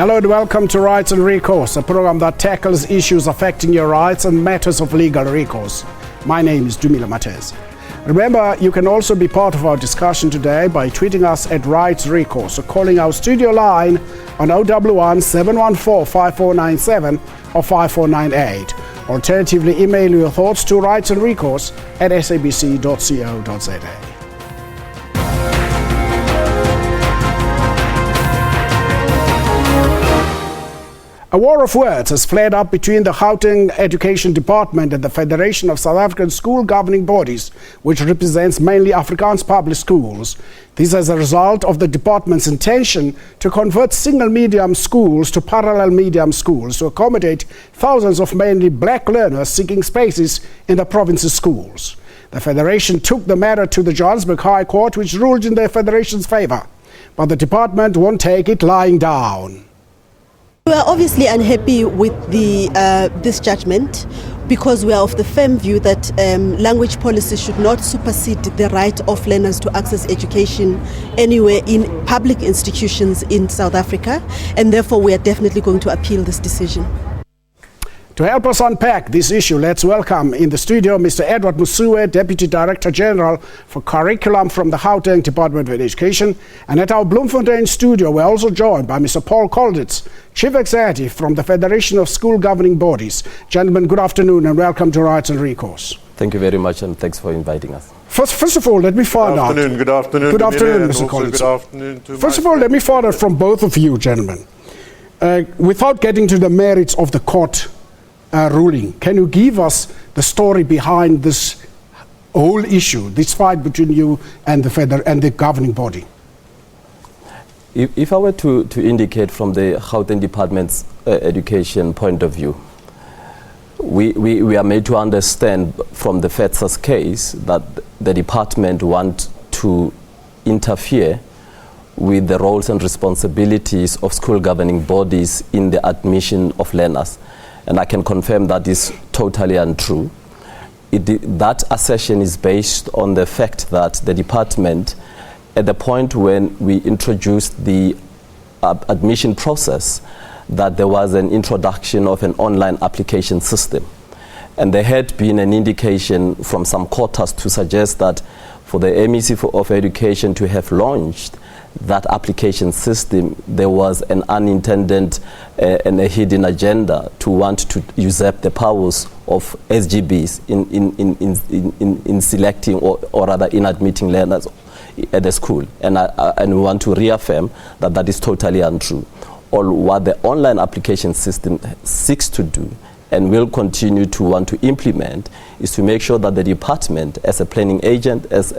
Hello and welcome to Rights and Recourse, a program that tackles issues affecting your rights and matters of legal recourse. My name is Dumila Matez. Remember, you can also be part of our discussion today by tweeting us at Rights Recourse or calling our studio line on 011 714 5497 or 5498. Alternatively, email your thoughts to rightsandrecourse@sabc.co.za. A war of words has flared up between the Gauteng Education Department and the Federation of South African School Governing Bodies, which represents mainly Afrikaans public schools. This is a result of the department's intention to convert single medium schools to parallel medium schools to accommodate thousands of mainly black learners seeking spaces in the province's schools. The Federation took the matter to the Johannesburg High Court, which ruled in the Federation's favor, but the department won't take it lying down. We are obviously unhappy with this judgment because we are of the firm view that language policy should not supersede the right of learners to access education anywhere in public institutions in South Africa, and therefore we are definitely going to appeal this decision. To help us unpack this issue, let's welcome in the studio Mr. Edward Musue, Deputy Director General for Curriculum from the Gauteng Department of Education. And at our Bloemfontein studio, we're also joined by Mr. Paul Kolditz, Chief Executive from the Federation of School Governing Bodies. Gentlemen, good afternoon and welcome to Rights and Recourse. Thank you very much and thanks for inviting us. First of all, let me find out. Good afternoon. Good afternoon, Mr. Kolditz. Good afternoon to First of all, let me find out from both of you, gentlemen. Without getting to the merits of the court ruling, can you give us the story behind this whole issue, this fight between you and the governing body? If I were to indicate from the Gauteng Department's education point of view, we are made to understand from the FETSA's case that the department wants to interfere with the roles and responsibilities of school governing bodies in the admission of learners. And I can confirm that is totally untrue. That assertion is based on the fact that the department, at the point when we introduced the admission process, that there was an introduction of an online application system. And there had been an indication from some quarters to suggest that for the MEC of Education to have launched that application system, there was an unintended and a hidden agenda to want to usurp the powers of SGBs in selecting or rather in admitting learners at the school. And we want to reaffirm that that is totally untrue. Or what the online application system seeks to do and will continue to want to implement is to make sure that the department, as a planning agent, as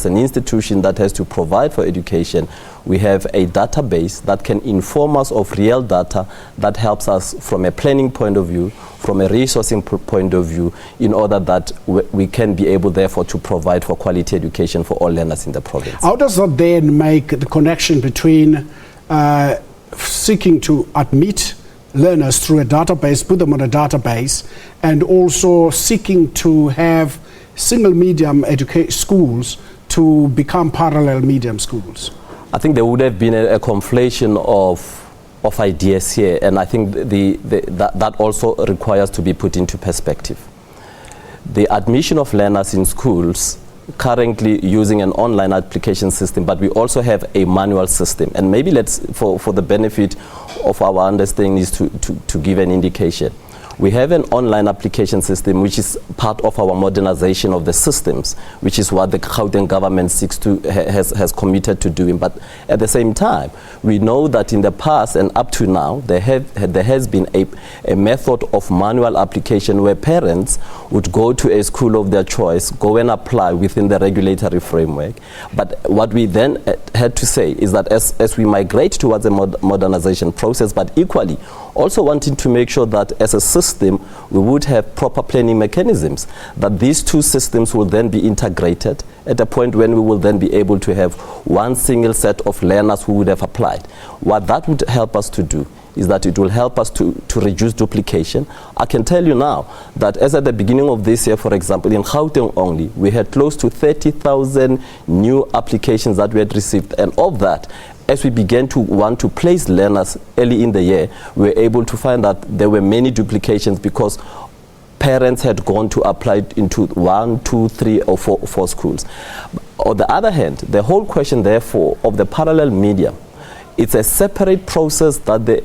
an institution that has to provide for education, we have a database that can inform us of real data that helps us from a planning point of view, from a resourcing point of view, in order that we can be able, therefore, to provide for quality education for all learners in the province. How does that then make the connection between seeking to admit learners through a database, put them on a database, and also seeking to have single medium schools to become parallel medium schools? I think there would have been a conflation of ideas here, and I think that also requires to be put into perspective. The admission of learners in schools currently using an online application system, but we also have a manual system. And maybe let's, for the benefit of our understanding, is to give an indication. We have an online application system which is part of our modernization of the systems, which is what the Gauteng government has committed to doing. But at the same time, we know that in the past and up to now, there has been a method of manual application where parents would go to a school of their choice, go and apply within the regulatory framework. But what we then had to say is that as we migrate towards a modernization process, but equally also wanting to make sure that as a system, we would have proper planning mechanisms, that these two systems will then be integrated at a point when we will then be able to have one single set of learners who would have applied. What that would help us to do is that it will help us to reduce duplication. I can tell you now that as at the beginning of this year, for example, in Gauteng only, we had close to 30,000 new applications that we had received, and of that, as we began to want to place learners early in the year, we were able to find that there were many duplications because parents had gone to apply into 1, 2, 3 or 4 schools. On the other hand, the whole question therefore of the parallel medium, it's a separate process that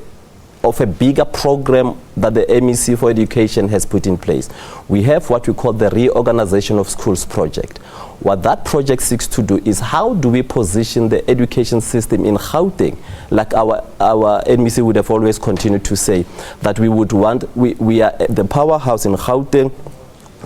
of a bigger program that the MEC for Education has put in place. We have what we call the Reorganization of Schools project. What that project seeks to do is how do we position the education system in Gauteng, like our MEC would have always continued to say, that we are the powerhouse in Gauteng.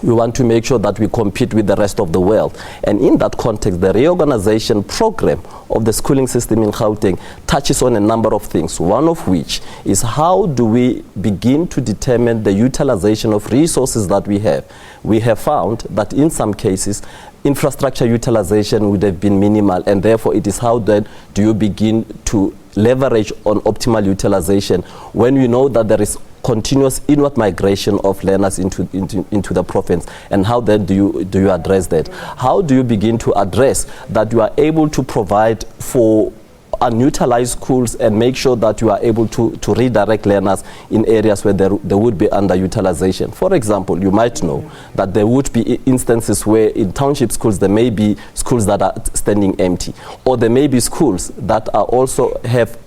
We want to make sure that we compete with the rest of the world. And in that context, the reorganization program of the schooling system in Gauteng touches on a number of things, one of which is how do we begin to determine the utilization of resources that we have. We have found that in some cases, infrastructure utilization would have been minimal, and therefore it is how then do you begin to leverage on optimal utilization when we know that there is continuous inward migration of learners into the province, and how then do you address that? How do you begin to address that you are able to provide for unutilized schools and make sure that you are able to redirect learners in areas where there would be underutilization? For example, you might know that there would be instances where in township schools there may be schools that are standing empty, or there may be schools that are also have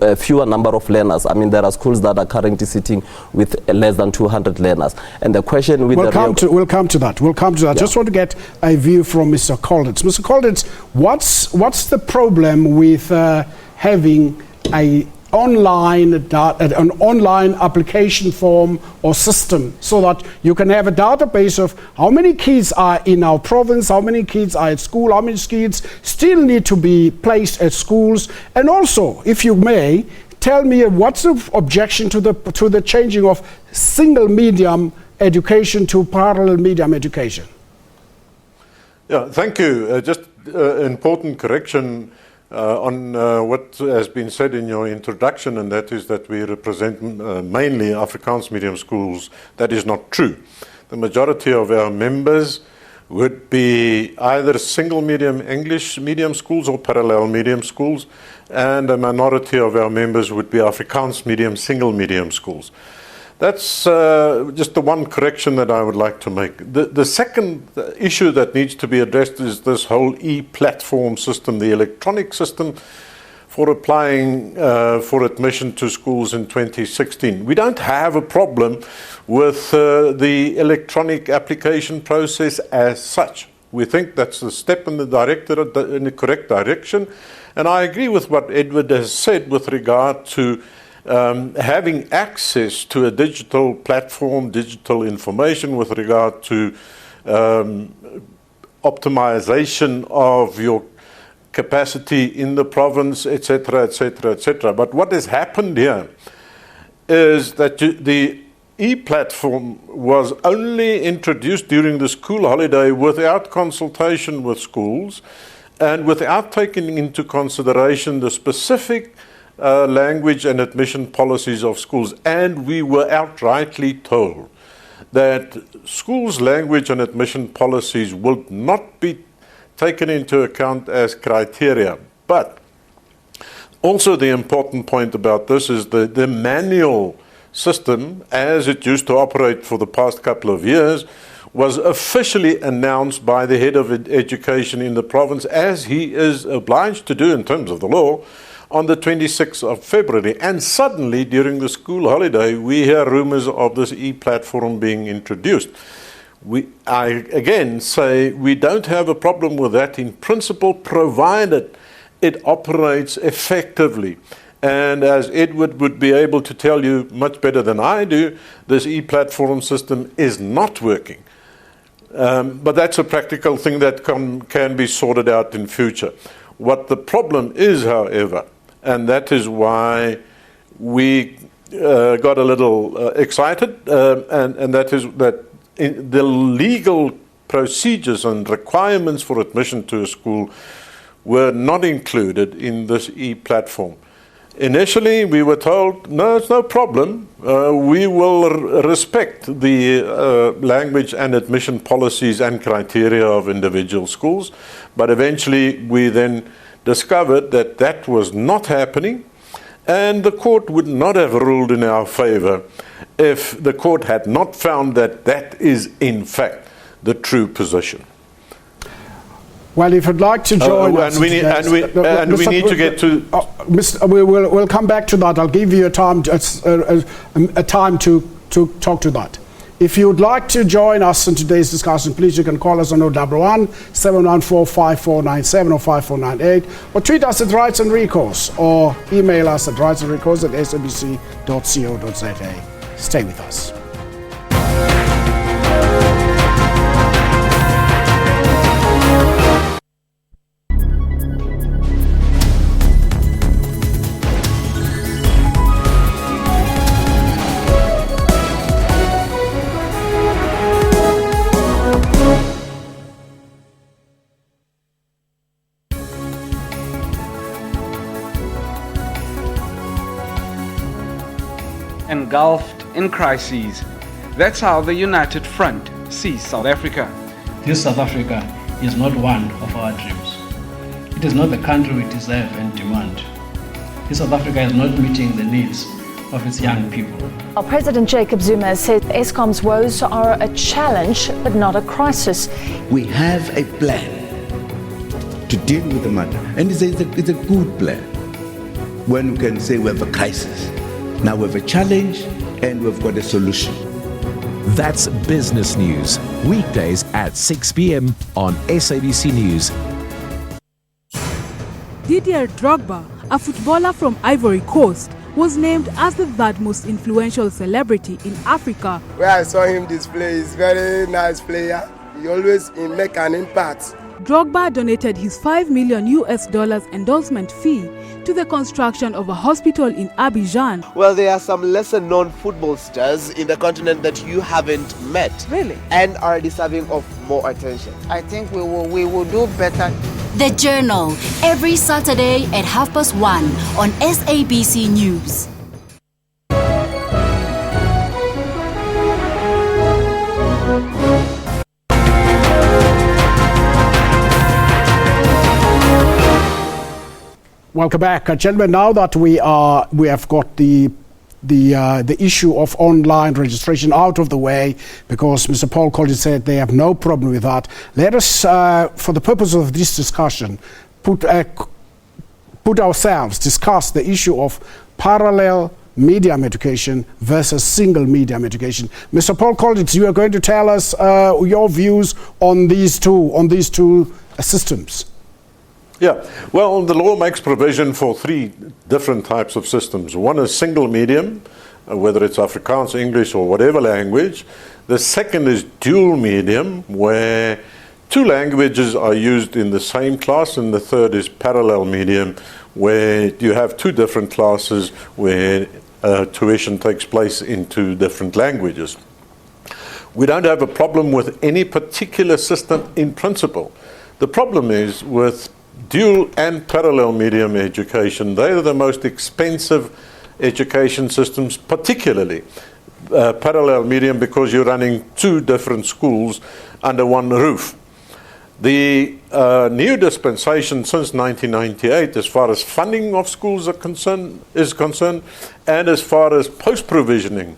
a fewer number of learners. I mean, there are schools that are currently sitting with less than 200 learners. And the question with we'll come to that. Yeah. Just want to get a view from Mr. Colditz. Mr. Colditz, what's the problem with having an online application form or system so that you can have a database of how many kids are in our province, how many kids are at school, how many kids still need to be placed at schools, and also, if you may, tell me what's the objection to the changing of single medium education to parallel medium education? Yeah, thank you. Just important correction on what has been said in your introduction, and that is that we represent mainly Afrikaans medium schools. That is not true. The majority of our members would be either single medium English medium schools or parallel medium schools, and a minority of our members would be Afrikaans medium single medium schools. That's just the one correction that I would like to make. The second issue that needs to be addressed is this whole e-platform system, the electronic system for applying for admission to schools in 2016. We don't have a problem with the electronic application process as such. We think that's a step in the correct direction. And I agree with what Edward has said with regard to having access to a digital platform, digital information with regard to optimization of your capacity in the province, etc., etc., etc. But what has happened here is that the e-platform was only introduced during the school holiday without consultation with schools and without taking into consideration the specific language and admission policies of schools. And we were outrightly told that schools' language and admission policies will not be taken into account as criteria. But also the important point about this is the manual system, as it used to operate for the past couple of years, was officially announced by the head of education in the province, as he is obliged to do in terms of the law, on the 26th of February. And suddenly, during the school holiday, we hear rumors of this e-platform being introduced. I again say we don't have a problem with that in principle, provided it operates effectively. And as Edward would be able to tell you much better than I do, this e-platform system is not working. But that's a practical thing that can be sorted out in future. What the problem is, however, and that is why we got a little excited, and that is that the legal procedures and requirements for admission to a school were not included in this e-platform. Initially, we were told, no, it's no problem. We will respect the language and admission policies and criteria of individual schools. But eventually, we then discovered that that was not happening, and the court would not have ruled in our favor if the court had not found that that is, in fact, the true position. Well, if you'd like to join us, we need to get to. We'll come back to that. I'll give you a time to talk to that. If you would like to join us in today's discussion, please you can call us on 011 714 5497 or 5498, or tweet us at Rights and Recourse, or email us at rightsandrecourse@sabc.co.za. Stay with us. Engulfed in crises. That's how the United Front sees South Africa. This South Africa is not one of our dreams. It is not the country we deserve and demand. This South Africa is not meeting the needs of its young people. Well, President Jacob Zuma said Eskom's woes are a challenge but not a crisis. We have a plan to deal with the matter, and it's a good plan. When we can say we have a crisis, now we have a challenge and we've got a solution. That's Business News, weekdays at 6 p.m. on SABC News. Didier Drogba, a footballer from Ivory Coast, was named as the third most influential celebrity in Africa. Where I saw him display, he's a very nice player. He always make an impact. Drogba donated his $5 million endorsement fee to the construction of a hospital in Abidjan. Well, there are some lesser-known football stars in the continent that you haven't met. Really? And are deserving of more attention. I think we will do better. The Journal, every Saturday at 1:30 on SABC News. Welcome back, gentlemen. Now that we have got the issue of online registration out of the way, because Mr. Paul Collins said they have no problem with that. Let us, for the purpose of this discussion, discuss the issue of parallel medium education versus single medium education. Mr. Paul Collins, you are going to tell us your views on these two systems. Yeah, well, the law makes provision for three different types of systems. One is single medium, whether it's Afrikaans, English, or whatever language. The second is dual medium, where two languages are used in the same class. And the third is parallel medium, where you have two different classes where tuition takes place in two different languages. We don't have a problem with any particular system in principle. The problem is with dual and parallel medium education. They are the most expensive education systems, particularly parallel medium, because you're running two different schools under one roof. The new dispensation since 1998, as far as funding of schools is concerned, and as far as post-provisioning,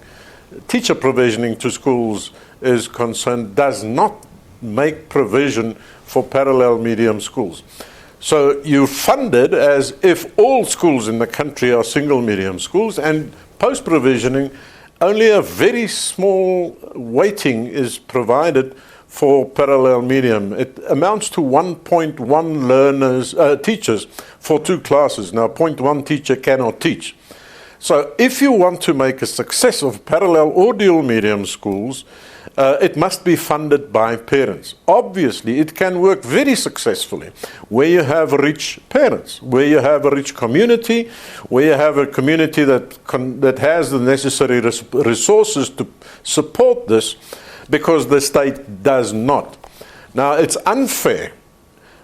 teacher provisioning to schools is concerned, does not make provision for parallel medium schools. So you fund it as if all schools in the country are single medium schools, and post-provisioning, only a very small weighting is provided for parallel medium. It amounts to 1.1 teachers for two classes. Now, 0.1 teacher cannot teach. So if you want to make a success of parallel or dual medium schools, it must be funded by parents. Obviously, it can work very successfully where you have rich parents, where you have a rich community, where you have a community that has the necessary resources to support this, because the state does not. Now, it's unfair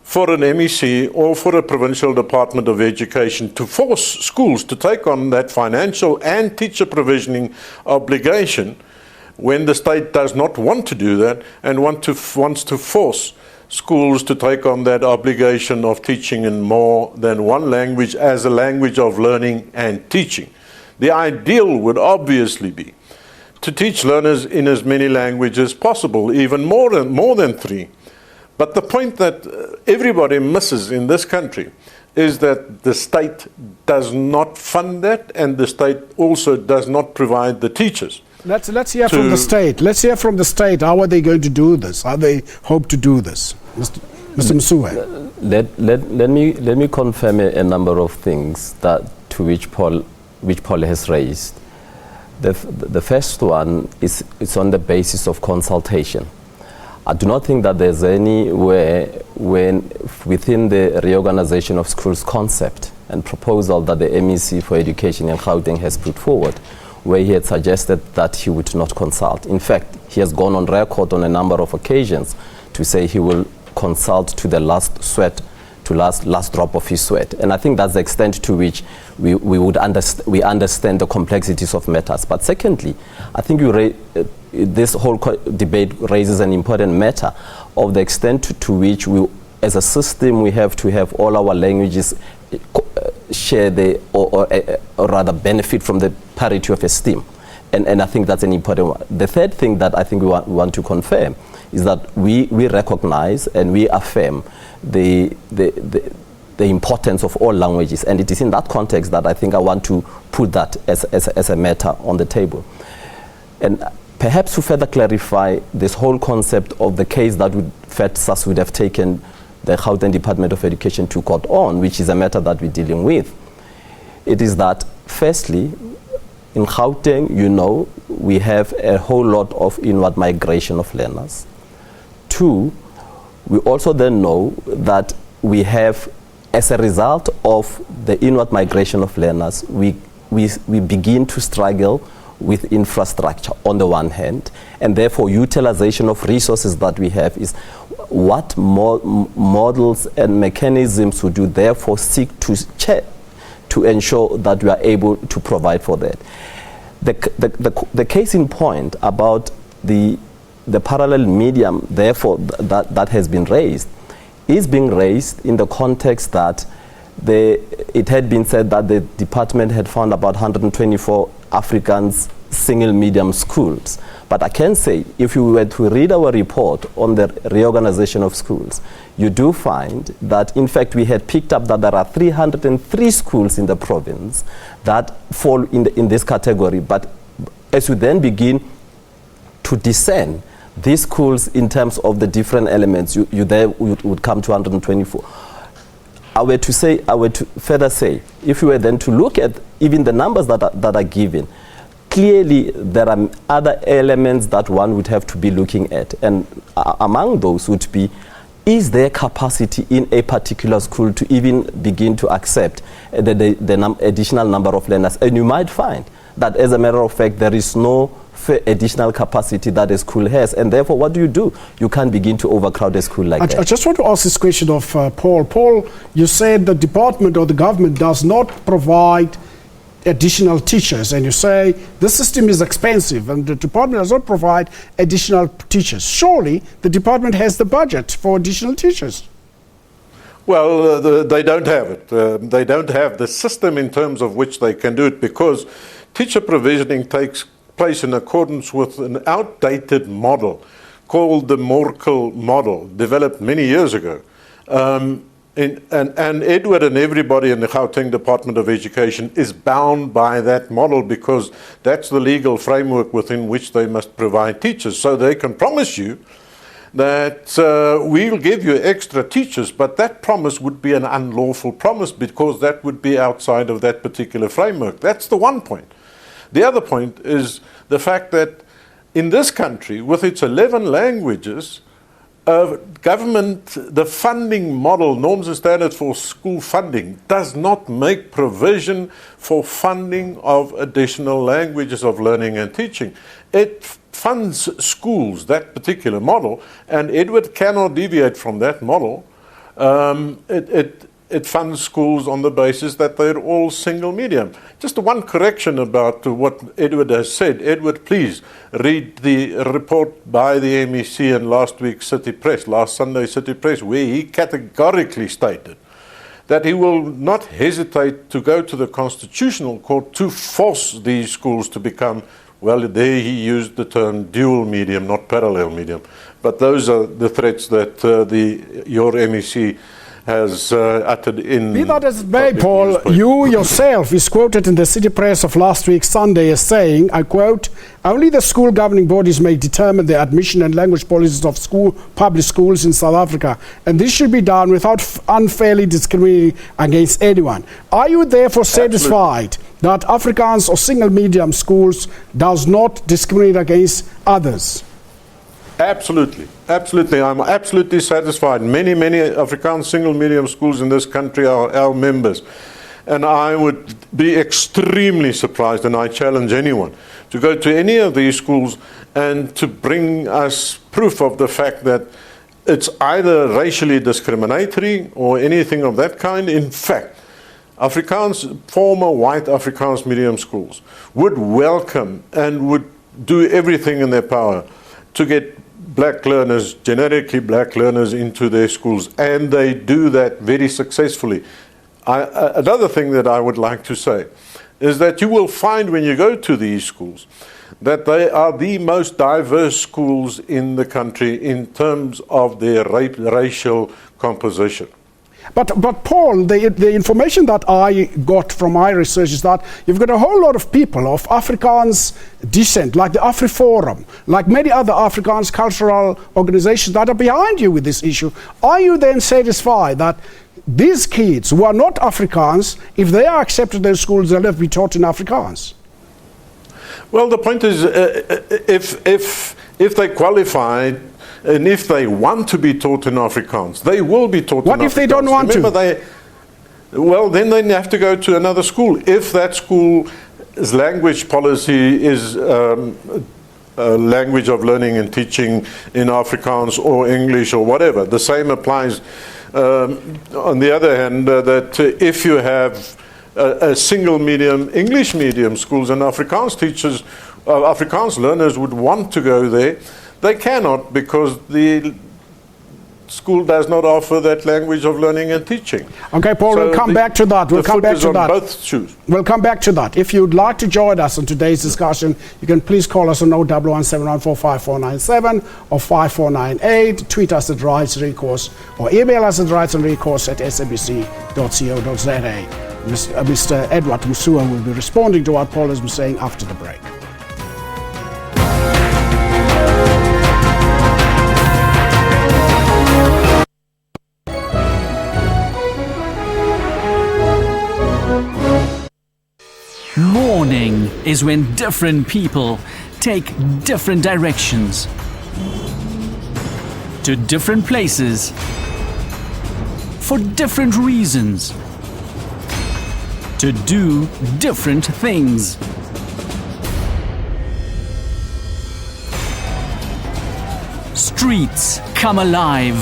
for an MEC or for a provincial Department of Education to force schools to take on that financial and teacher provisioning obligation when the state does not want to do that and wants to force schools to take on that obligation of teaching in more than one language as a language of learning and teaching. The ideal would obviously be to teach learners in as many languages as possible, even more than 3. But the point that everybody misses in this country is that the state does not fund that, and the state also does not provide the teachers. Let's hear from the state. Let's hear from the state. How are they going to do this? How they hope to do this, Mr. Msuwe? Let me confirm a number of things that to which Paul has raised. The first one is on the basis of consultation. I do not think that there's anywhere when within the reorganization of schools concept and proposal that the MEC for Education in Gauteng has put forward, where he had suggested that he would not consult. In fact, he has gone on record on a number of occasions to say he will consult to the last sweat, to last drop of his sweat. And I think that's the extent to which we understand the complexities of matters. But secondly, I think this whole debate raises an important matter of the extent to which we, as a system, we have to have all our languages share or rather benefit from the parity of esteem. And I think that's an important one. The third thing that I think we want to confirm is that we recognize and we affirm the importance of all languages. And it is in that context that I think I want to put that as a matter on the table. And perhaps to further clarify this whole concept of the case that FETSAS would have taken the Gauteng Department of Education to court on, which is a matter that we're dealing with, it is that, firstly, in Gauteng, you know, we have a whole lot of inward migration of learners. 2, we also then know that we have, as a result of the inward migration of learners, we begin to struggle with infrastructure on the one hand, and therefore utilization of resources that we have is what models and mechanisms would you therefore seek to check to ensure that we are able to provide for that. The case in point about the parallel medium, therefore, that has been raised, is being raised in the context that it had been said that the department had found about 124 Africans single medium schools. But I can say, if you were to read our report on the reorganization of schools, you do find that, in fact, we had picked up that there are 303 schools in the province that fall in this category. But as we then begin to discern these schools in terms of the different elements, you there would come to 124. I were to further say, if you were then to look at even the numbers that are given, clearly there are other elements that one would have to be looking at. And among those would be, is there capacity in a particular school to even begin to accept the additional number of learners? And you might find that, as a matter of fact, there is no additional capacity that a school has, and therefore what do? You can't begin to overcrowd a school like that. I just want to ask this question of Paul. Paul, you said the department or the government does not provide additional teachers, and you say the system is expensive and the department does not provide additional teachers. Surely the department has the budget for additional teachers. Well, they don't have it. They don't have the system in terms of which they can do it, because teacher provisioning takes place in accordance with an outdated model called the Morkel model, developed many years ago. And Edward and everybody in the Gauteng Department of Education is bound by that model, because that's the legal framework within which they must provide teachers. So they can promise you that we'll give you extra teachers, but that promise would be an unlawful promise, because that would be outside of that particular framework. That's the one point. The other point is the fact that in this country, with its 11 languages, government, the funding model, norms and standards for school funding, does not make provision for funding of additional languages of learning and teaching. It funds schools, that particular model, and Edward cannot deviate from that model. it funds schools on the basis that they're all single medium. Just one correction about what Edward has said. Edward, please read the report by the MEC in last week's City Press, last Sunday's City Press, where he categorically stated that he will not hesitate to go to the Constitutional Court to force these schools to become, well, there he used the term dual medium, not parallel medium. But those are the threats that your MEC has uttered in... Be that as it may, Paul, you yourself is quoted in the City Press of last week Sunday as saying, I quote, only the school governing bodies may determine the admission and language policies of public schools in South Africa, and this should be done without unfairly discriminating against anyone. Are you therefore satisfied that Afrikaans or single medium schools does not discriminate against others? Absolutely. Absolutely. I'm absolutely satisfied. Many Afrikaans single medium schools in this country are our members. And I would be extremely surprised, and I challenge anyone, to go to any of these schools and to bring us proof of the fact that it's either racially discriminatory or anything of that kind. In fact, former white Afrikaans medium schools would welcome and would do everything in their power to get black learners, genetically black learners into their schools, and they do that very successfully. Another thing that I would like to say is that you will find when you go to these schools that they are the most diverse schools in the country in terms of their racial composition. But Paul, the information that I got from my research is that you've got a whole lot of people of Afrikaans descent, like the AfriForum, like many other Afrikaans cultural organizations that are behind you with this issue. Are you then satisfied that these kids who are not Afrikaans, if they are accepted in schools, they'll have to be taught in Afrikaans? Well, the point is, if they qualify, and if they want to be taught in Afrikaans, they will be taught in Afrikaans. What if they don't want to? Well, then they have to go to another school. If that school's language policy is language of learning and teaching in Afrikaans or English or whatever, the same applies. On the other hand, that if you have a single medium, English medium schools and Afrikaans teachers, Afrikaans learners would want to go there, they cannot, because the school does not offer that language of learning and teaching. Okay, Paul, So we'll come back to that. We'll come back to that. Both shoes. We'll come back to that. If you'd like to join us in today's discussion, you can please call us on 011-714-5497 or 5498, tweet us at Recourse, or email us at rightsandrecourse@sabc.co.za. Mr. Edward Musua will be responding to what Paul has been saying after the break. Morning is when different people take different directions to different places for different reasons to do different things. Streets come alive.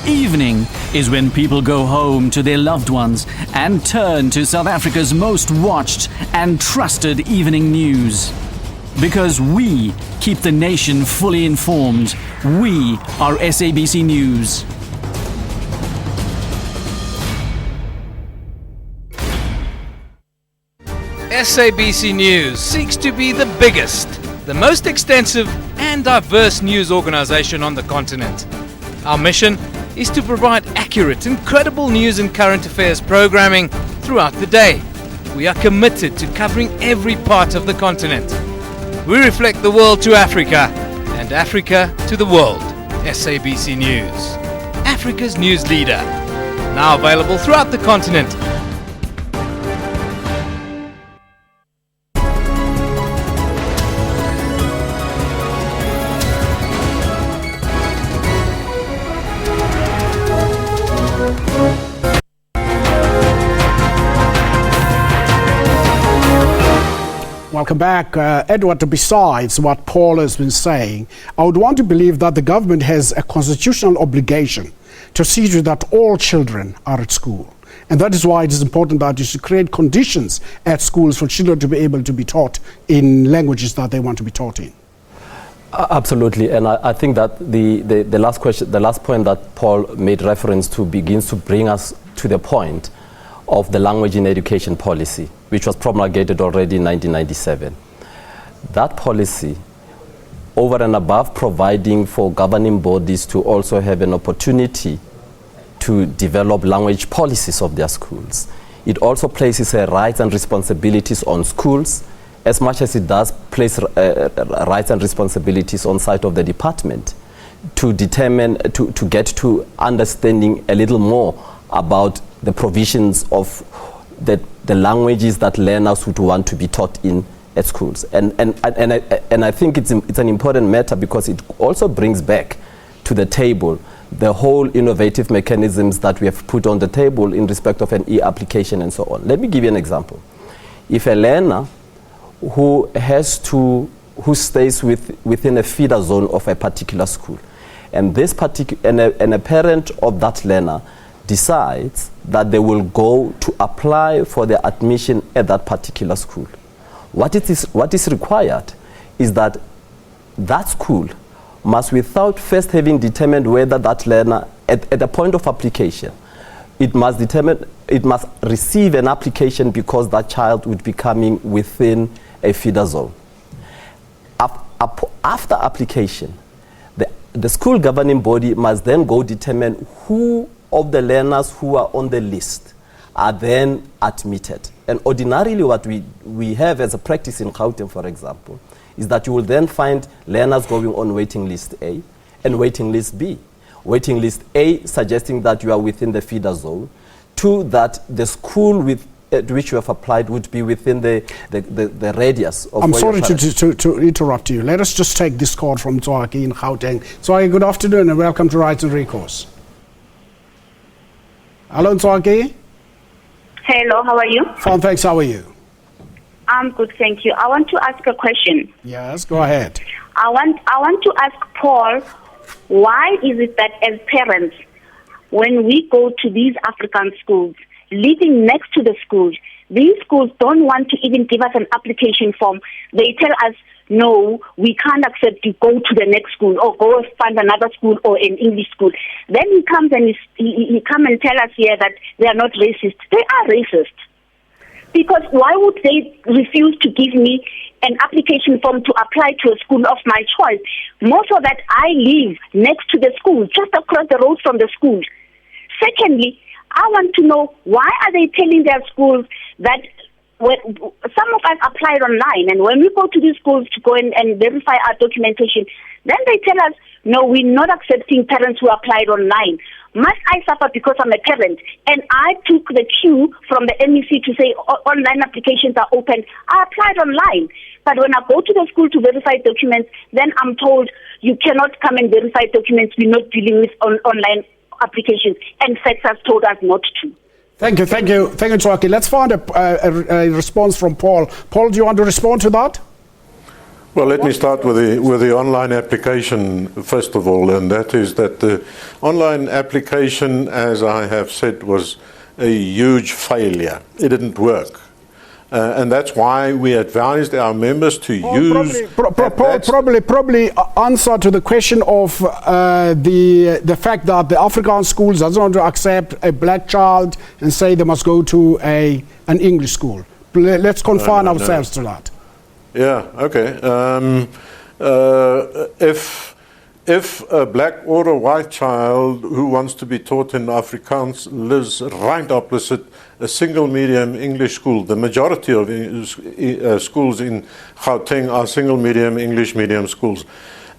Evening is when people go home to their loved ones and turn to South Africa's most watched and trusted evening news. Because we keep the nation fully informed. We are SABC News. SABC News seeks to be the biggest, the most extensive and diverse news organization on the continent. Our mission is to provide accurate and credible news and current affairs programming throughout the day. We are committed to covering every part of the continent. We reflect the world to Africa and Africa to the world. SABC News, Africa's news leader. Now available throughout the continent. Welcome back. Edward, besides what Paul has been saying, I would want to believe that the government has a constitutional obligation to see to that all children are at school. And that is why it is important that you should create conditions at schools for children to be able to be taught in languages that they want to be taught in. Absolutely, and I think that the last point that Paul made reference to begins to bring us to the point of the language in education policy, which was promulgated already in 1997. That policy, over and above providing for governing bodies to also have an opportunity to develop language policies of their schools, it also places rights and responsibilities on schools as much as it does place rights and responsibilities on side of the department to determine, to get to understanding a little more about the provisions of the languages that learners would want to be taught in at schools. And I think it's an important matter because it also brings back to the table the whole innovative mechanisms that we have put on the table in respect of an e-application and so on. Let me give you an example. If a learner who stays within a feeder zone of a particular school, and a parent of that learner decides that they will go to apply for their admission at that particular school, what is required is that that school must, without first having determined whether that learner, at the point of application, it must receive an application because that child would be coming within a feeder zone. After application, the school governing body must then go determine who of the learners who are on the list are then admitted. And ordinarily what we have as a practice in Gauteng, for example, is that you will then find learners going on waiting list A and waiting list B. Waiting list A suggesting that you are within the feeder zone, 2, that the school at which you have applied would be within the radius of. I'm sorry to interrupt you. Let us just take this call from Tswaki in Gauteng. Tswaki, good afternoon and welcome to Rights and Recourse. Hello, Tswaki. Hello, how are you? Fine, thanks. How are you? I'm good, thank you. I want to ask a question. Yes, go ahead. I want to ask Paul, why is it that as parents, when we go to these African schools, living next to the schools, these schools don't want to even give us an application form. They tell us, no, we can't accept you, go to the next school or go find another school or an English school. Then he comes and he come and tell us here that they are not racist. They are racist. Because why would they refuse to give me an application form to apply to a school of my choice? More so that I live next to the school, just across the road from the school. Secondly, I want to know, why are they telling their schools that some of us applied online, and when we go to these schools to go and verify our documentation, then they tell us, no, we're not accepting parents who applied online. Must I suffer because I'm a parent? And I took the cue from the MEC to say online applications are open. I applied online. But when I go to the school to verify documents, then I'm told you cannot come and verify documents. We're not dealing with online applications. And FETS has told us not to. Thank you, Tswaki. Let's find a response from Paul. Paul, do you want to respond to that? Well, let me start with the online application first of all, and that is that the online application, as I have said, was a huge failure. It didn't work. And that's why we advised our members to use... Probably answer to the question of the fact that the African schools doesn't want to accept a black child and say they must go to an English school. Let's confine ourselves to that. Yeah, okay. If a black or a white child who wants to be taught in Afrikaans lives right opposite a single medium English school, the majority of schools in Gauteng are single medium English medium schools,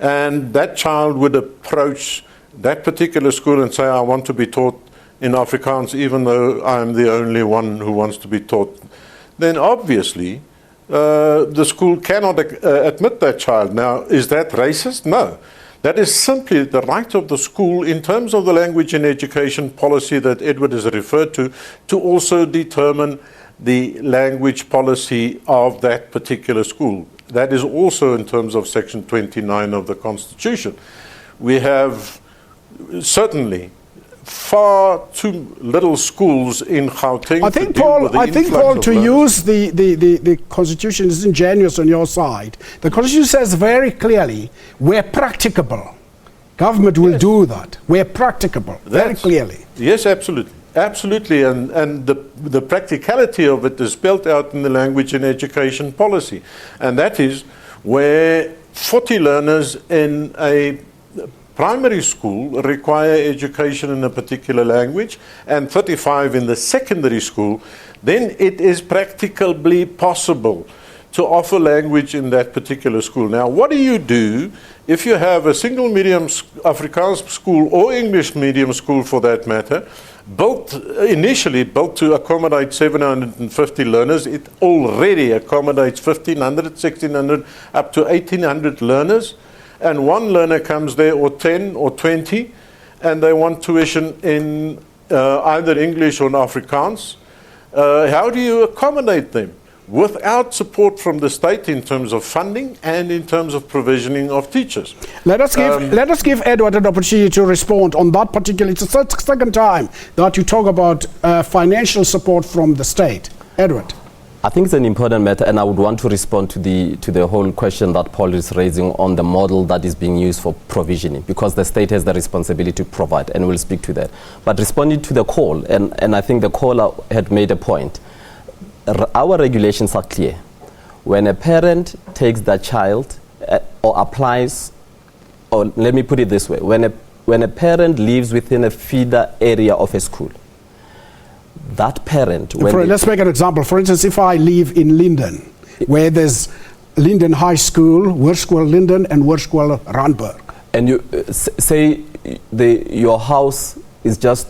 and that child would approach that particular school and say, I want to be taught in Afrikaans even though I'm the only one who wants to be taught, then obviously the school cannot admit that child. Now, is that racist? No. That is simply the right of the school in terms of the language and education policy that Edward has referred to also determine the language policy of that particular school. That is also in terms of Section 29 of the Constitution. We have certainly far too little schools in Gauteng. I think, Paul, to use the Constitution is ingenuous on your side. The Constitution says very clearly, where practicable, government will do that. Where practicable, very clearly. Yes, absolutely. Absolutely, and the practicality of it is spelled out in the language and education policy. And that is where 40 learners in a primary school require education in a particular language and 35 in the secondary school, then it is practicably possible to offer language in that particular school. Now, what do you do if you have a single medium Afrikaans school or English medium school for that matter, initially built to accommodate 750 learners? It already accommodates 1,500, 1,600, up to 1,800 learners. And one learner comes there, or 10 or 20, and they want tuition in either English or Afrikaans. How do you accommodate them without support from the state in terms of funding and in terms of provisioning of teachers? Let us give Edward an opportunity to respond on that particular. It's the second time that you talk about financial support from the state. Edward. I think it's an important matter, and I would want to respond to the whole question that Paul is raising on the model that is being used for provisioning, because the state has the responsibility to provide, and we'll speak to that. But responding to the call, and I think the caller had made a point, our regulations are clear. When a parent takes their child or applies, or let me put it this way, when a parent lives within a feeder area of a school, that parent... let's make an example. For instance, if I live in Linden, where there's Linden High School, Hoërskool Linden, and Hoërskool Randburg. And you say your house is just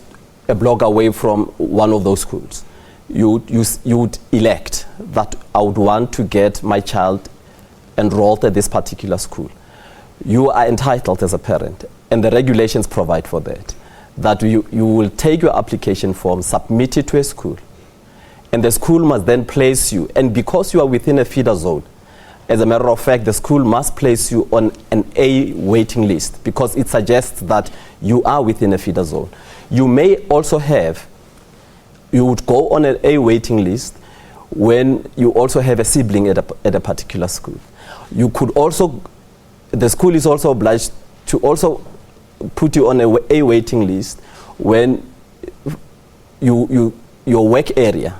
a block away from one of those schools. You would elect that I would want to get my child enrolled at this particular school. You are entitled as a parent, and the regulations provide for that you will take your application form, submit it to a school, and the school must then place you. And because you are within a feeder zone, as a matter of fact, the school must place you on an A waiting list, because it suggests that you are within a feeder zone. You may also you would go on an A waiting list when you also have a sibling at a particular school. You could also, the school is also obliged to also put you on a waiting list when your work area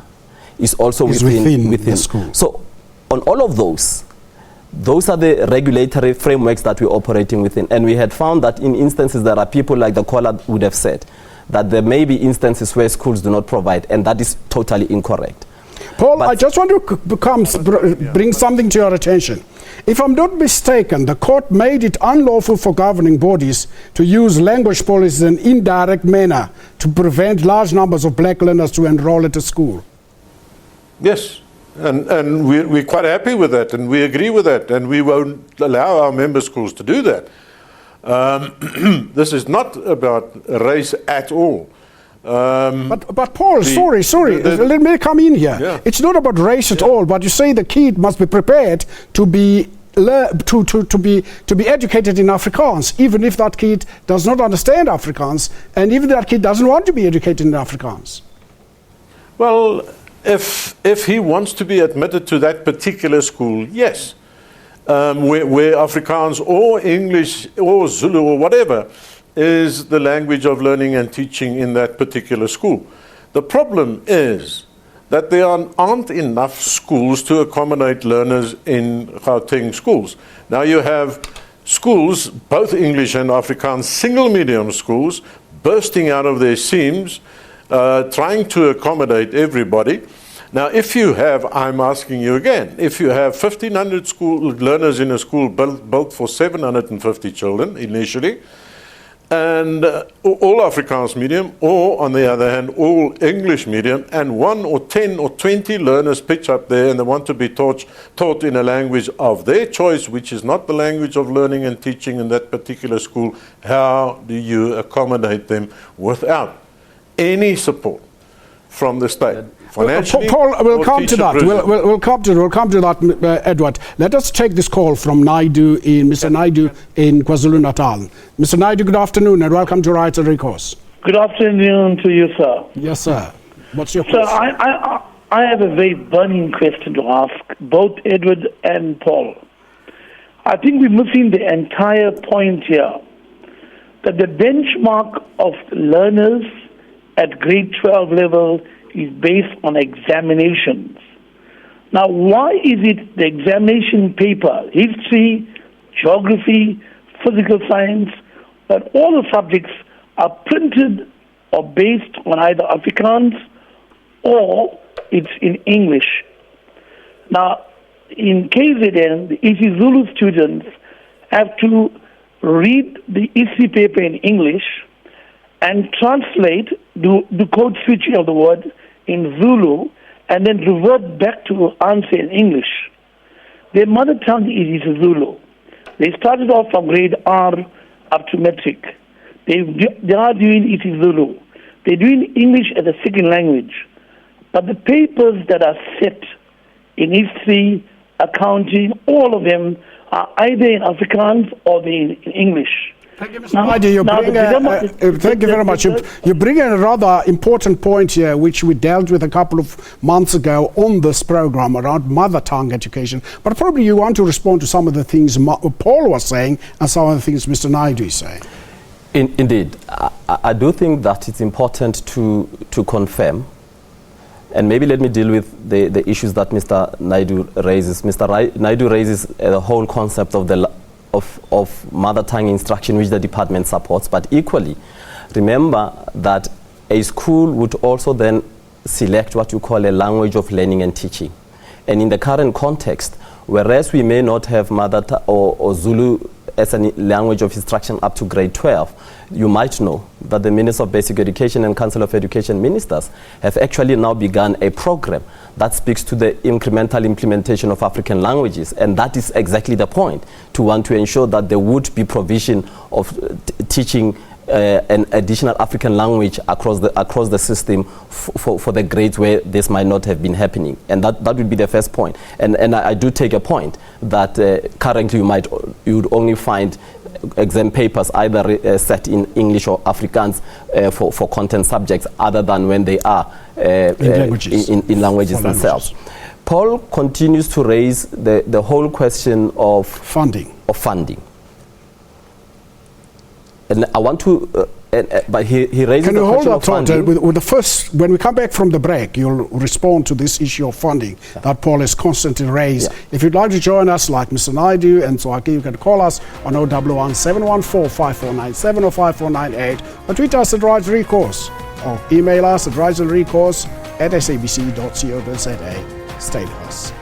is also within the school. So on all of those are the regulatory frameworks that we're operating within. And we had found that in instances there are people, like the caller would have said, that there may be instances where schools do not provide, and that is totally incorrect. Paul, I just want to bring something to your attention. If I'm not mistaken, the court made it unlawful for governing bodies to use language policies in an indirect manner to prevent large numbers of black learners to enroll at a school. Yes, and we're quite happy with that, and we agree with that, and we won't allow our member schools to do that. This is not about race at all. But Paul, sorry, let me come in here. Yeah. It's not about race at all, but you say the kid must be prepared to be educated in Afrikaans, even if that kid does not understand Afrikaans, and even that kid doesn't want to be educated in Afrikaans. Well, if he wants to be admitted to that particular school, yes. Where Afrikaans or English or Zulu or whatever is the language of learning and teaching in that particular school. The problem is that there aren't enough schools to accommodate learners in Gauteng schools. Now you have schools, both English and Afrikaans, single medium schools, bursting out of their seams, trying to accommodate everybody. Now, if you have, I'm asking you again, if you have 1,500 school learners in a school built for 750 children initially, and all Afrikaans medium, or on the other hand, all English medium, and 1 or 10 or 20 learners pitch up there and they want to be taught in a language of their choice, which is not the language of learning and teaching in that particular school, how do you accommodate them without any support from the state? Paul, we'll come to that. We'll come to that, Edward. Let us take this call from Mr. Naidu in KwaZulu-Natal. Mr. Naidu, good afternoon and welcome to Rights and Recourse. Good afternoon to you, sir. Yes, sir. What's your question? Sir, I have a very burning question to ask both Edward and Paul. I think we're missing the entire point here, that the benchmark of learners at grade 12 level is based on examinations. Now, why is it the examination paper, history, geography, physical science, that all the subjects are printed or based on either Afrikaans or it's in English? Now, in KZN, the isiZulu students have to read the history paper in English and translate, do code switching of the word in Zulu, and then revert back to answer in English. Their mother tongue is isiZulu. They started off from grade R up to metric. They are doing isiZulu. They're doing English as a second language. But the papers that are set in history, accounting, all of them are either in Afrikaans or in English. Thank you, Mr. Naidoo. Thank you very much. You bring in a rather important point here, which we dealt with a couple of months ago on this program around mother tongue education. But probably you want to respond to some of the things Paul was saying and some of the things Mr. Naidoo is saying. Indeed. I do think that it's important to confirm, and maybe let me deal with the issues that Mr. Naidoo raises. Mr. Naidoo raises the whole concept of mother tongue instruction, which the department supports, but equally remember that a school would also then select what you call a language of learning and teaching. And in the current context, whereas we may not have or Zulu as a language of instruction up to grade 12, you might know that the Minister of Basic Education and Council of Education Ministers have actually now begun a program that speaks to the incremental implementation of African languages. And that is exactly the point, to want to ensure that there would be provision of teaching an additional African language across the system for the grades where this might not have been happening. And that would be the first point. And I do take a point that currently you would only find exam papers either set in English or Afrikaans for content subjects, other than when they are in languages themselves. Paul continues to raise the whole question of funding. And I want to, but he raises Can the you question hold of on funding. with the first, when we come back from the break, you'll respond to this issue of funding that Paul has constantly raised. If you'd like to join us, like Mr. Naidoo and Swaki, you can call us on 011 714 5497 or 5498, or tweet us at Rise Recourse, or email us at riseandrecourse@sabc.co.za. Stay with us.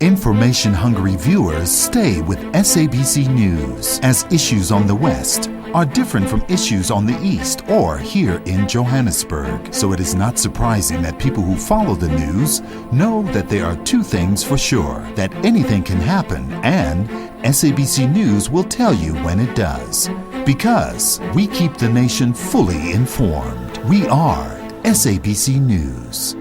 Information-hungry viewers stay with SABC News, as issues on the West are different from issues on the East or here in Johannesburg. So it is not surprising that people who follow the news know that there are two things for sure: that anything can happen, and SABC News will tell you when it does. Because we keep the nation fully informed. We are SABC News.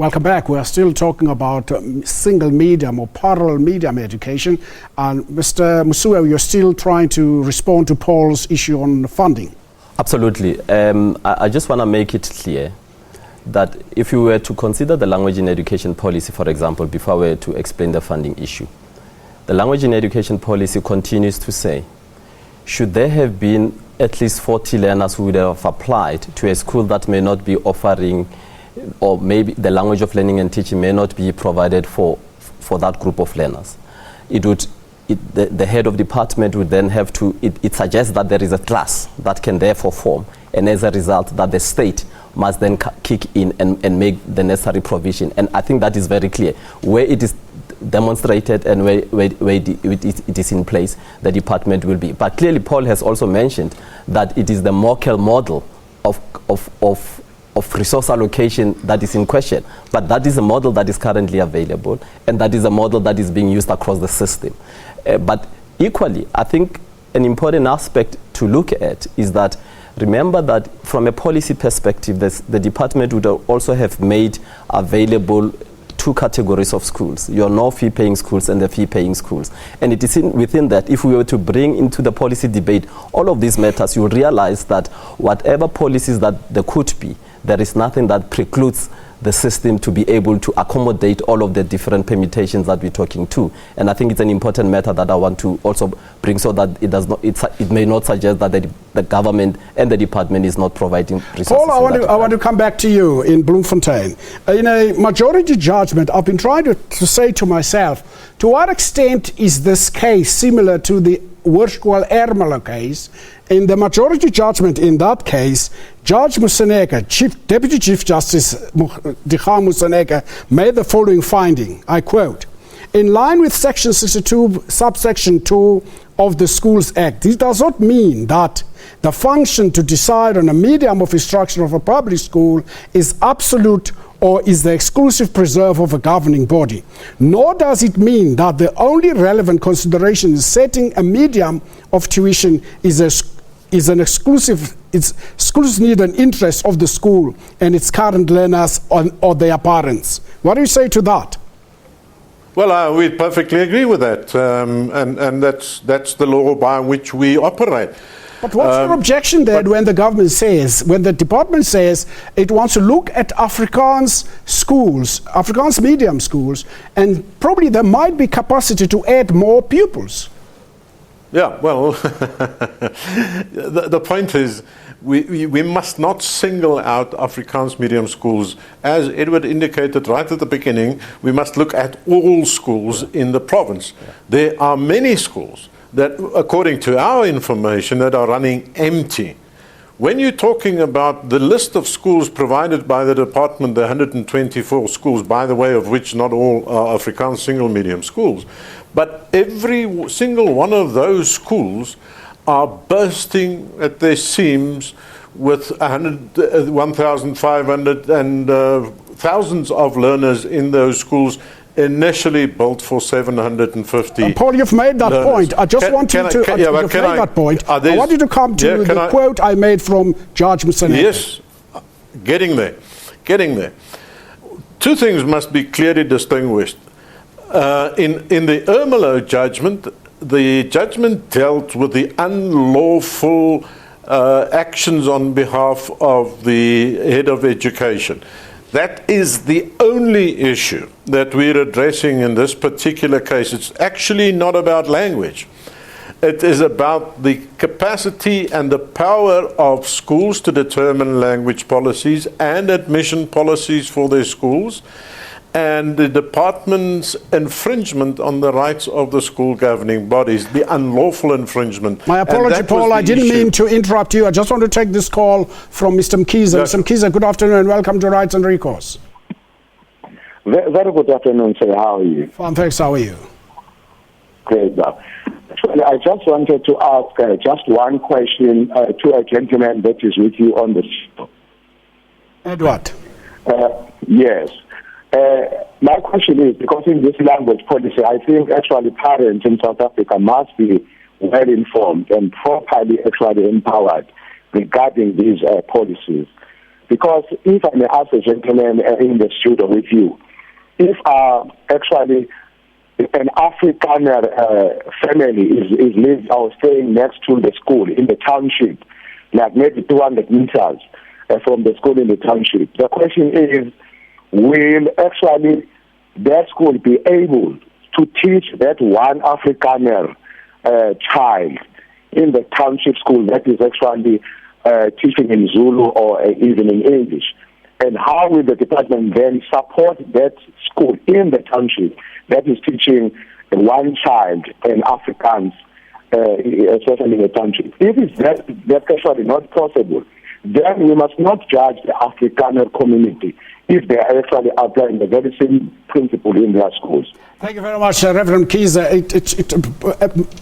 Welcome back. We are still talking about single medium or parallel medium education. And Mr. Musue, you're still trying to respond to Paul's issue on funding. Absolutely. I just want to make it clear that if you were to consider the language in education policy, for example, before we were to explain the funding issue, the language in education policy continues to say, should there have been at least 40 learners who would have applied to a school that may not be offering, or maybe the language of learning and teaching may not be provided for that group of learners, the head of department would then have to, it suggests that there is a class that can therefore form, and as a result that the state must then kick in and make the necessary provision. And I think that is very clear. Where it is demonstrated and where it is in place, the department will be. But clearly Paul has also mentioned that it is the Merkel model of resource allocation that is in question. But that is a model that is currently available, and that is a model that is being used across the system. But equally, I think an important aspect to look at is that, remember that from a policy perspective, the department would also have made available two categories of schools, your no-fee paying schools and the fee-paying schools. And it is within that, if we were to bring into the policy debate all of these matters, you will realize that whatever policies that there could be, there is nothing that precludes the system to be able to accommodate all of the different permutations that we're talking to. And I think it's an important matter that I want to also bring, so that it may not suggest that the government and the department is not providing resources. Paul, I want to come back to you in Bloemfontein. In a majority judgment, I've been trying to say to myself, to what extent is this case similar to the Hoërskool Ermelo case? In the majority judgment in that case, Judge Moseneke, Deputy Chief Justice Dikgang Moseneke, made the following finding, I quote, "In line with Section 62, subsection 2 of the Schools Act, this does not mean that the function to decide on a medium of instruction of a public school is absolute or is the exclusive preserve of a governing body. Nor does it mean that the only relevant consideration in setting a medium of tuition is an exclusive need and interest of the school and its current learners or their parents." What do you say to that? Well, we perfectly agree with that, and that's the law by which we operate. But what's your objection then when the government says, when the department says it wants to look at Afrikaans schools, Afrikaans medium schools, and probably there might be capacity to add more pupils? Yeah, well, the point is we must not single out Afrikaans medium schools. As Edward indicated right at the beginning, we must look at all schools in the province. There are many schools that, according to our information, that are running empty. When you're talking about the list of schools provided by the department, the 124 schools, by the way, of which not all are Afrikaans single medium schools, but every single one of those schools are bursting at their seams with 1,500 and thousands of learners in those schools, initially built for 750. Paul, you've made that point. I just want you to make that point. I want you to come to the quote I made from Judge Moseneke. Yes, getting there. Two things must be clearly distinguished. In the Ermelo judgment, the judgment dealt with the unlawful actions on behalf of the head of education. That is the only issue that we're addressing in this particular case. It's actually not about language. It is about the capacity and the power of schools to determine language policies and admission policies for their schools, and the department's infringement on the rights of the school governing bodies, the unlawful infringement. My apology, Paul, I didn't mean to interrupt you. I just want to take this call from Mr. Mkhize. Mr. Mkhize, good afternoon and welcome to Rights and Recourse. Very good afternoon, sir. How are you? Fine, thanks. How are you? Great. Actually, I just wanted to ask just one question to a gentleman that is with you on the show. Edward. Yes. My question is, because in this language policy, I think actually parents in South Africa must be well informed and properly actually empowered regarding these policies. Because if I may ask the gentleman in the studio with you, if actually an African family is living or staying next to the school in the township, like maybe 200 meters from the school in the township, the question is, will actually that school be able to teach that one Afrikaner child in the township school that is actually teaching in Zulu or even in English? And how will the department then support that school in the township that is teaching one child in Afrikaans, especially in the township? If it's that's actually not possible, then we must not judge the Afrikaner community if they are actually applying the very same principle in their schools. Thank you very much, Reverend Kiza.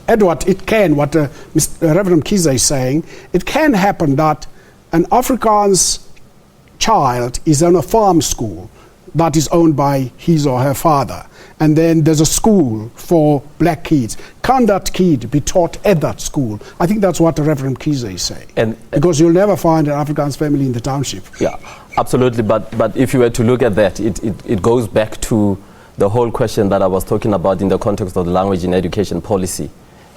Edward, it can, what Reverend Kiza is saying, it can happen that an Afrikaans child is in a farm school that is owned by his or her father, and then there's a school for black kids. Can that kid be taught at that school? I think that's what the Reverend Kiza is saying. Because you'll never find an Afrikaans family in the township. Yeah, absolutely. But if you were to look at that, it goes back to the whole question that I was talking about in the context of the language in education policy,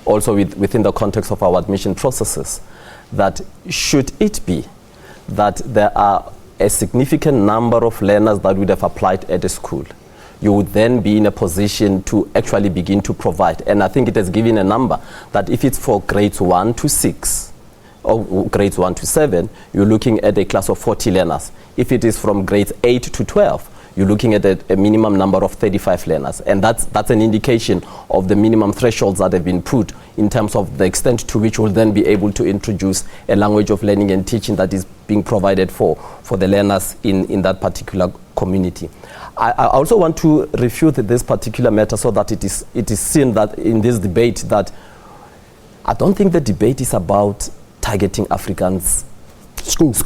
also within the context of our admission processes, that should it be that there are a significant number of learners that would have applied at a school, you would then be in a position to actually begin to provide. And I think it has given a number that if it's for grades 1 to 6 or grades 1 to 7, you're looking at a class of 40 learners. If it is from grades 8 to 12, you're looking at a minimum number of 35 learners. And that's an indication of the minimum thresholds that have been put in terms of the extent to which we'll then be able to introduce a language of learning and teaching that is being provided for the learners in that particular community. I also want to refute this particular matter so that it is seen that in this debate that I don't think the debate is about targeting Afrikaans schools.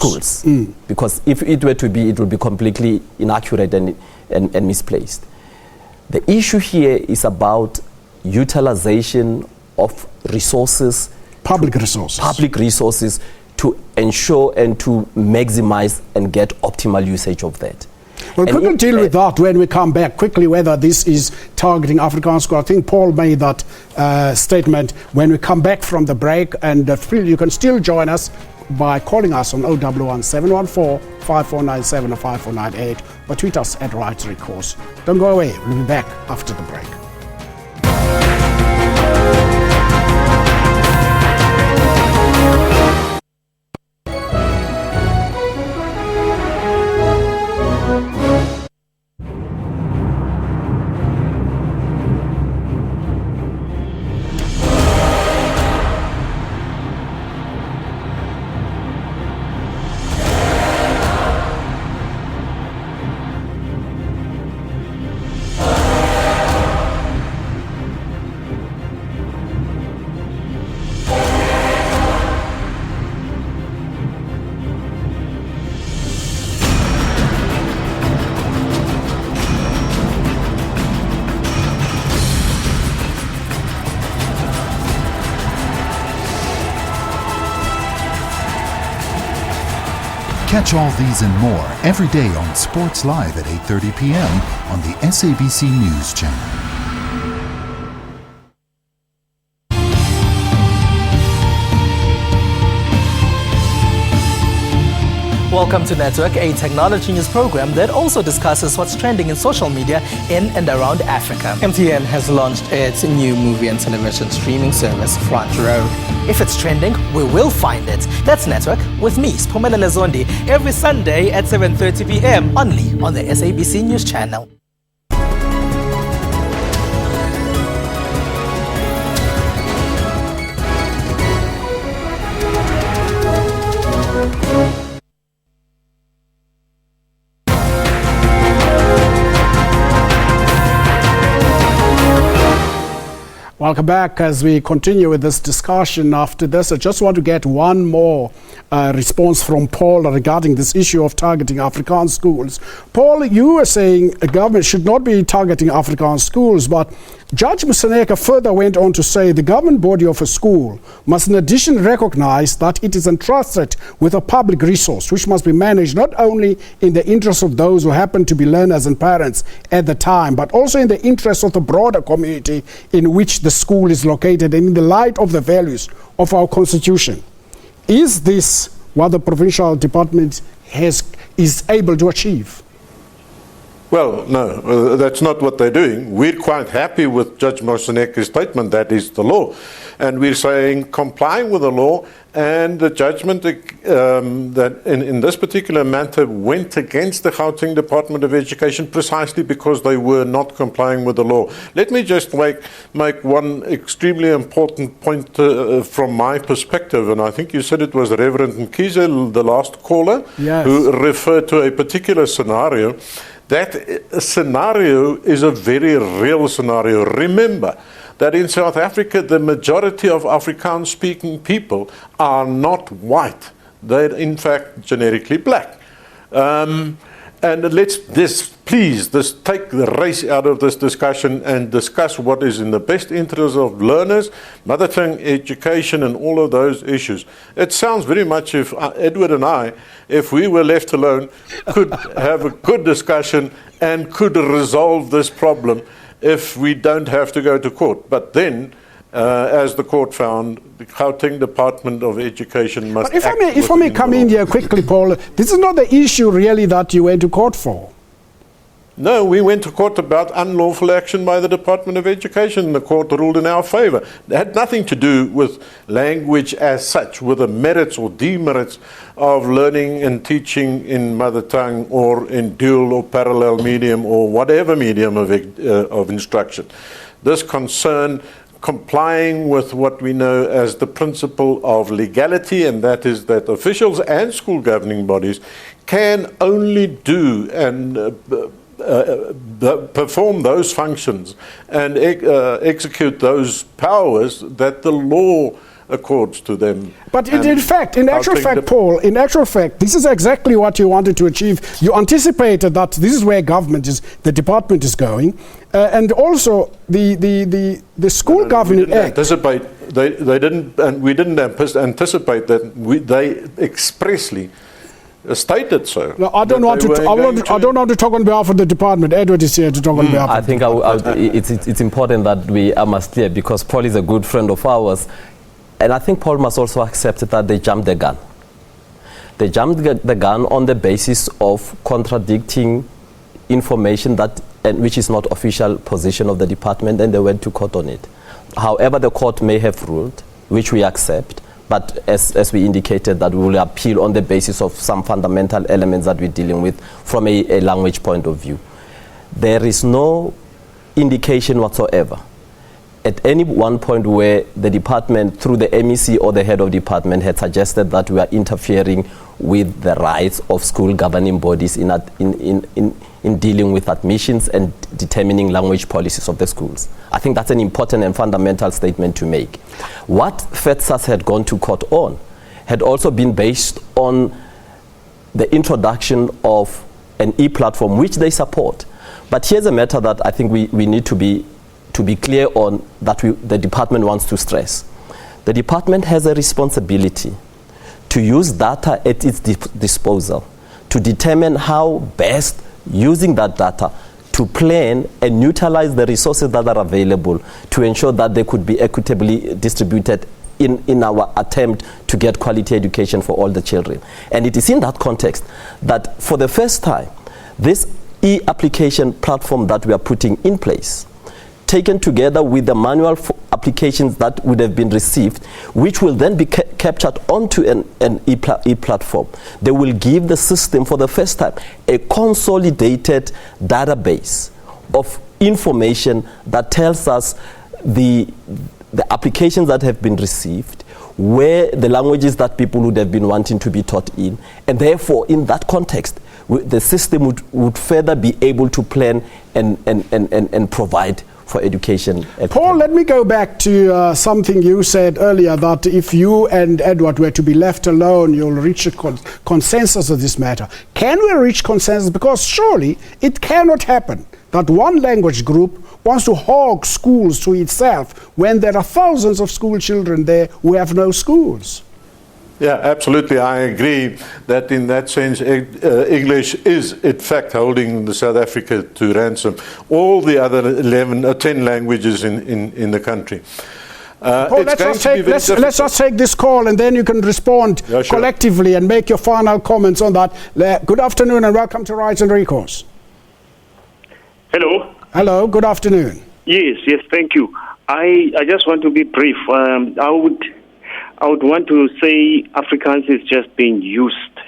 Because if it were to be, it would be completely inaccurate and misplaced. The issue here is about utilization of resources, public resources to ensure and to maximize and get optimal usage of that. Well, we can deal with that when we come back quickly, whether this is targeting Afrikaans school. I think Paul made that statement when we come back from the break, and you can still join us by calling us on 011 714 5497 or 5498, or tweet us at Recourse. Don't go away. We'll be back after the break. Catch all these and more every day on Sports Live at 8:30 p.m. on the SABC News Channel. Welcome to Network, a technology news program that also discusses what's trending in social media in and around Africa. MTN has launched its new movie and television streaming service, Front Row. If it's trending, we will find it. That's Network with me, Spumelele Zondi, every Sunday at 7:30 p.m. only on the SABC News Channel. Welcome back as we continue with this discussion. After this, I just want to get one more response from Paul regarding this issue of targeting Afrikaans schools. Paul, you were saying a government should not be targeting Afrikaans schools, but Judge Museneka further went on to say the governing body of a school must in addition recognize that it is entrusted with a public resource which must be managed not only in the interest of those who happen to be learners and parents at the time, but also in the interest of the broader community in which the school is located and in the light of the values of our constitution. Is this what the provincial department is able to achieve? Well, no, that's not what they're doing. We're quite happy with Judge Moseneka's statement, that is the law. And we're saying complying with the law, and the judgment that in this particular matter went against the Gauteng Department of Education precisely because they were not complying with the law. Let me just make one extremely important point from my perspective, and I think you said it was Reverend Mkhize, the last caller, yes, who referred to a particular scenario. That scenario is a very real scenario. Remember that in South Africa, the majority of Afrikaans-speaking people are not white. They're, in fact, generically black. And let's please take the race out of this discussion and discuss what is in the best interest of learners, mother tongue education, and all of those issues. It sounds very much if Edward and I, if we were left alone, could have a good discussion and could resolve this problem if we don't have to go to court. But then, as the court found, the Gauteng Department of Education must act. But if I may come in here quickly, Paul, this is not the issue really that you went to court for. No, we went to court about unlawful action by the Department of Education. The court ruled in our favor. It had nothing to do with language as such, with the merits or demerits of learning and teaching in mother tongue or in dual or parallel medium or whatever medium of instruction. This concerned complying with what we know as the principle of legality, and that is that officials and school governing bodies can only do and perform those functions and execute those powers that the law accords to them. But in actual fact, Paul, this is exactly what you wanted to achieve. You anticipated that this is where the department is going, and also the school governing act. They didn't, and we didn't anticipate that. They expressly stated so. No, I don't want to talk on behalf of the department. Edward is here to talk on behalf. I think it's important that we must clear, because Paul is a good friend of ours, and I think Paul must also accept that they jumped the gun. They jumped the gun on the basis of contradicting information which is not official position of the department, and they went to court on it. However, the court may have ruled, which we accept. But as we indicated, that we will appeal on the basis of some fundamental elements that we're dealing with from a language point of view. There is no indication whatsoever at any one point where the department, through the MEC or the head of department, had suggested that we are interfering with the rights of school governing bodies in dealing with admissions and determining language policies of the schools. I think that's an important and fundamental statement to make. What FETSAS had gone to court on had also been based on the introduction of an e-platform, which they support. But here's a matter that I think we need to be clear on, that the department wants to stress. The department has a responsibility to use data at its disposal to determine how best, using that data, to plan and utilize the resources that are available to ensure that they could be equitably distributed in our attempt to get quality education for all the children. And it is in that context that for the first time, this e-application platform that we are putting in place, taken together with the manual applications that would have been received, which will then be captured onto an e-platform. They will give the system for the first time a consolidated database of information that tells us the applications that have been received, where the languages that people would have been wanting to be taught in, and therefore in that context the system would further be able to plan and provide for education. Paul, let me go back to something you said earlier, that if you and Edward were to be left alone, you'll reach a consensus of this matter. Can we reach consensus? Because surely it cannot happen that one language group wants to hog schools to itself when there are thousands of school children there who have no schools. Yeah, absolutely. I agree that in that sense, English is in fact holding South Africa to ransom. All the other 10 languages in the country. Paul, let's just take this call and then you can respond collectively and make your final comments on that. Good afternoon and welcome to Rights and Recourse. Hello. Hello, good afternoon. Yes, thank you. I just want to be brief. I would want to say Afrikaans is just being used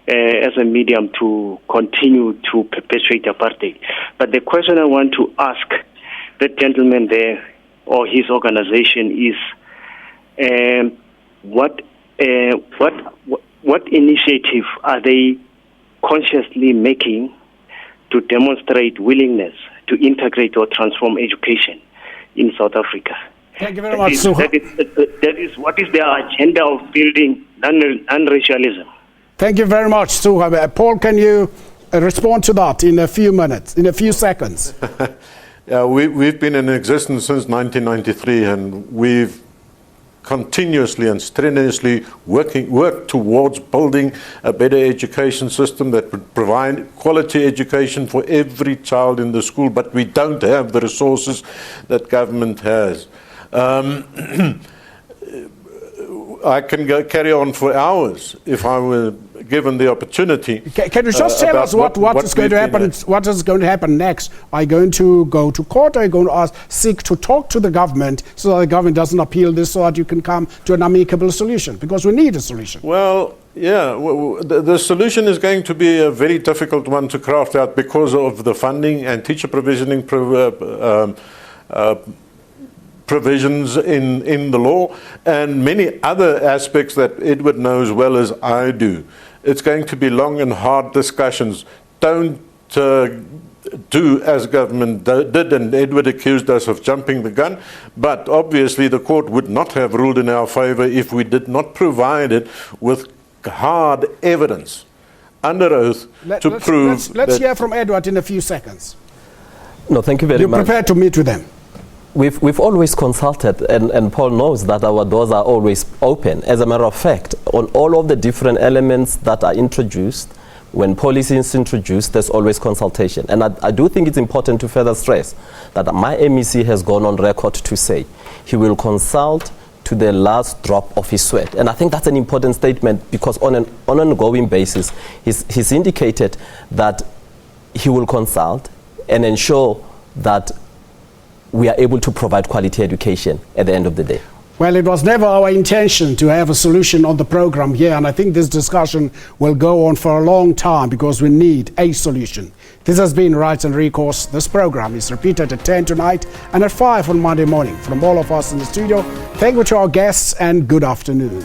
as a medium to continue to perpetuate apartheid. But the question I want to ask that gentleman there or his organization is, what initiative are they consciously making to demonstrate willingness to integrate or transform education in South Africa? Thank you very much. That is what is their agenda of building non-racialism? Thank you very much, Suha. Paul, can you respond to that in a few minutes, in a few seconds? Yeah, we've been in existence since 1993, and we've continuously and strenuously worked towards building a better education system that would provide quality education for every child in the school, but we don't have the resources that government has. I can carry on for hours if I were given the opportunity. Can you just tell us what is going to happen? What is going to happen next? Are you going to go to court? Are you going to seek to talk to the government so that the government doesn't appeal this, so that you can come to an amicable solution? Because we need a solution. Well, yeah, the solution is going to be a very difficult one to craft out because of the funding and teacher provisioning provisions in the law and many other aspects that Edward knows as well as I do. It's going to be long and hard discussions. Don't do as government did, and Edward accused us of jumping the gun, but obviously the court would not have ruled in our favor if we did not provide it with hard evidence under oath to prove. Let's hear from Edward in a few seconds. No, thank you very much. You're prepared to meet with them? We've always consulted, and Paul knows that our doors are always open. As a matter of fact, on all of the different elements that are introduced, when policy is introduced, there's always consultation. And I do think it's important to further stress that my MEC has gone on record to say he will consult to the last drop of his sweat. And I think that's an important statement because on an ongoing basis, he's indicated that he will consult and ensure that we are able to provide quality education at the end of the day. Well, it was never our intention to have a solution on the program here, and I think this discussion will go on for a long time because we need a solution. This has been Rights and Recourse. This program is repeated at 10 tonight and at 5 on Monday morning. From all of us in the studio, thank you to our guests and good afternoon.